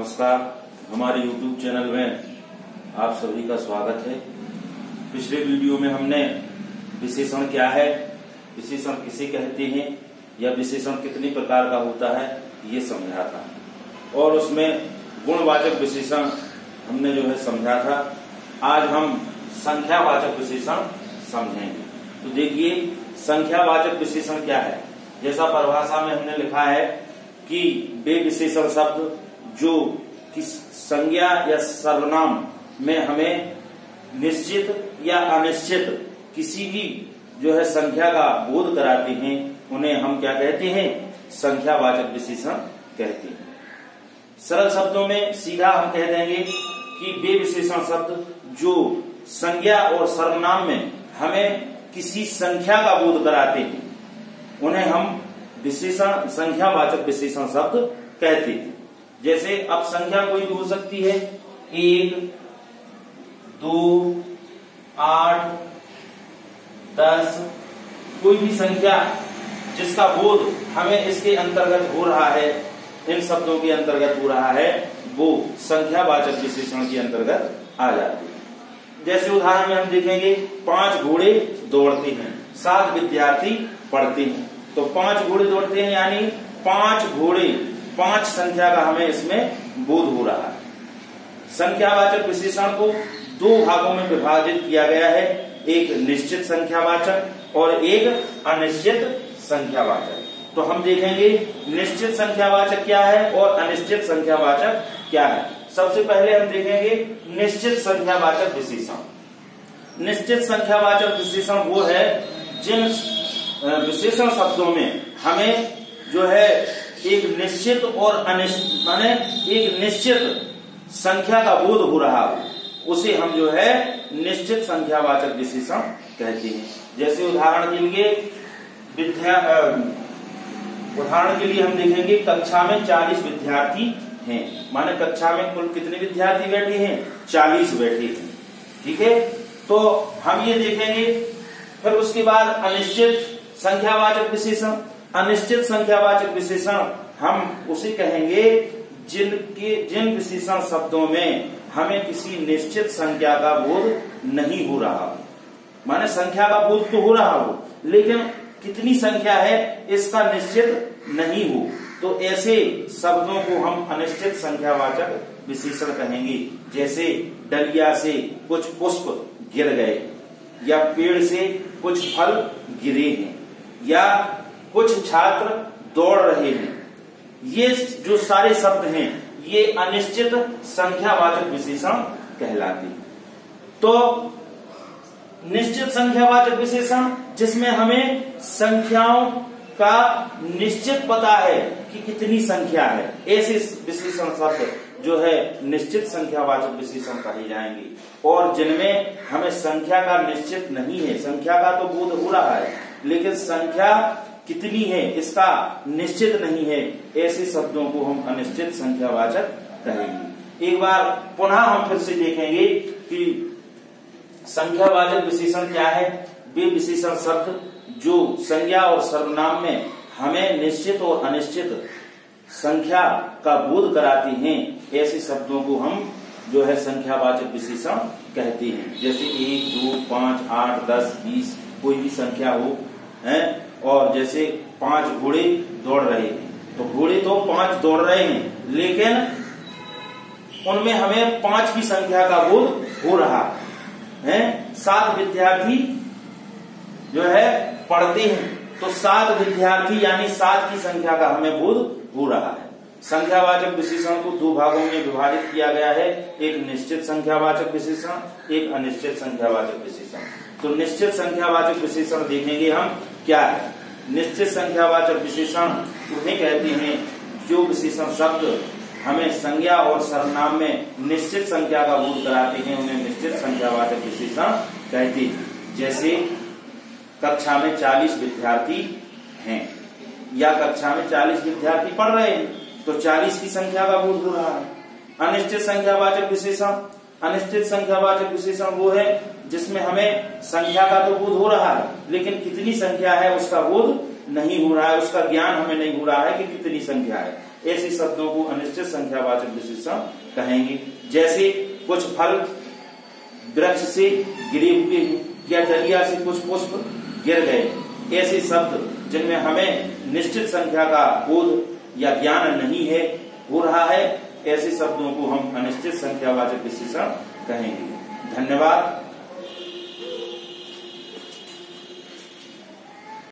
नमस्कार। हमारे YouTube channel में आप सभी का स्वागत है। पिछले वीडियो में हमने विशेषण क्या है, विशेषण किसे कहते हैं या विशेषण कितने प्रकार का होता है ये समझा था, और उसमें गुणवाचक विशेषण हमने जो है समझा था। आज हम संख्यावाचक विशेषण समझेंगे। तो देखिए, संख्यावाचक विशेषण क्या है। जैसा परिभाषा में हमने लिखा है कि वे विशेषण शब्द जो किस संज्ञा या सर्वनाम में हमें निश्चित या अनिश्चित किसी भी जो है संख्या का बोध कराते हैं, उन्हें हम क्या कहते हैं, संख्यावाचक विशेषण कहते हैं। सरल शब्दों में सीधा हम कह देंगे कि वे विशेषण शब्द जो संज्ञा और सर्वनाम में हमें किसी संख्या का बोध कराते हैं, उन्हें हम विशेषण संख्यावाचक विशेषण शब्द कहते हैं। जैसे अब संख्या कोई भी हो सकती है, 1, 2, 8, 10, कोई भी संख्या जिसका बोध हमें इसके अंतर्गत हो रहा है, इन शब्दों के अंतर्गत हो रहा है, वो संख्यावाचक विशेषण के अंतर्गत आ जाती है। जैसे उदाहरण में हम देखेंगे, 5 घोड़े दौड़ते हैं, 7 विद्यार्थी पढ़ते हैं। तो 5 घोड़े दौड़ते हैं यानी 5 घोड़े, 5 संख्या का हमें इसमें बोध हो रहा है। संख्यावाचक विशेषण को 2 भागों में विभाजित किया गया है, एक निश्चित संख्यावाचक और एक अनिश्चित संख्यावाचक। तो हम देखेंगे निश्चित संख्यावाचक क्या है और अनिश्चित संख्यावाचक क्या है। सबसे पहले हम देखेंगे निश्चित संख्यावाचक विशेषण। निश्चित संख्यावाचक विशेषण वो है जिन विशेषण शब्दों में हमें जो है एक निश्चित और अनिश्चित माने एक निश्चित संख्या का बोध हो रहा हो, उसे हम जो है निश्चित संख्यावाचक विशेषण कहते हैं। जैसे उदाहरण के लिए हम देखेंगे, कक्षा में 40 विद्यार्थी हैं, माने कक्षा में कुल कितने विद्यार्थी बैठे हैं, 40 बैठे हैं। ठीक है, तो हम ये देखेंगे। फिर उसके बाद अनिश्चित संख्यावाचक विशेषण। अनिश्चित संख्यावाचक विशेषण हम उसे कहेंगे जिन विशेषण शब्दों में हमें किसी निश्चित संख्या का बोध नहीं हो रहा हो, माने संख्या का बोध तो हो रहा हो लेकिन कितनी संख्या है इसका निश्चित नहीं हो, तो ऐसे शब्दों को हम अनिश्चित संख्यावाचक विशेषण कहेंगे। जैसे डलिया से कुछ पुष्प गिर गए, या पेड़ से कुछ फल गिरे हैं, या कुछ छात्र दौड़ रहे हैं। ये जो सारे शब्द हैं ये अनिश्चित संख्यावाचक विशेषण कहलाते हैं। तो निश्चित संख्यावाचक विशेषण जिसमें हमें संख्याओं का निश्चित पता है कि कितनी संख्या है, ऐसे विशेषण शब्द जो है निश्चित संख्यावाचक विशेषण कहे जाएंगे। और जिनमें हमें संख्या का निश्चित नहीं है, संख्या का तो बोध हो रहा है लेकिन संख्या कितनी है इसका निश्चित नहीं है, ऐसे शब्दों को हम अनिश्चित संख्यावाचक कहेंगे। एक बार पुनः हम फिर से देखेंगे कि संख्यावाचक विशेषण क्या है। वे विशेषण शब्द जो संज्ञा और सर्वनाम में हमें निश्चित और अनिश्चित संख्या का बोध कराते हैं, ऐसे शब्दों को हम जो है संख्यावाचक विशेषण कहते हैं। जैसे 1, 2, 5, 8, 10, 20 कोई भी संख्या हो है। और जैसे 5 घोड़े दौड़ रहे हैं, तो घोड़े तो 5 दौड़ रहे हैं लेकिन उनमें हमें 5 की संख्या का बोध हो रहा है। 7 विद्यार्थी जो है पढ़ते हैं, तो 7 विद्यार्थी यानी 7 की संख्या का हमें बोध हो रहा है। संख्यावाचक विशेषण को 2 भागों में विभाजित किया गया है, एक निश्चित संख्यावाचक विशेषण, एक अनिश्चित संख्यावाचक विशेषण। तो निश्चित संख्यावाचक विशेषण देखेंगे हम क्या है। निश्चित संख्यावाचक विशेषण उन्हें कहते हैं जो विशेषण शब्द हमें संज्ञा और सर्वनाम में निश्चित संख्या का बोध कराते हैं, उन्हें निश्चित संख्यावाचक विशेषण कहते हैं। जैसे कक्षा में 40 विद्यार्थी हैं, या कक्षा में 40 विद्यार्थी पढ़ रहे हैं, तो 40 की संख्या का बोध हो रहा है। अनिश्चित संख्यावाचक विशेषण, अनिश्चित संख्यावाचक विशेषण वो है जिसमें हमें संख्या का तो बोध हो रहा है लेकिन कितनी संख्या है उसका बोध नहीं हो रहा है, उसका ज्ञान हमें नहीं हो रहा है कि कितनी संख्या है, ऐसे शब्दों को अनिश्चित संख्यावाचक विशेषण कहेंगे। जैसे कुछ फल वृक्ष से गिरे हुए हैं या डलिया से कुछ पुष्प गिर गए, ऐसे शब्द जिनमें हमें निश्चित संख्या का बोध या ज्ञान नहीं है हो रहा है, ऐसे शब्दों को हम अनिश्चित संख्यावाचक विशेषण कहेंगे। धन्यवाद।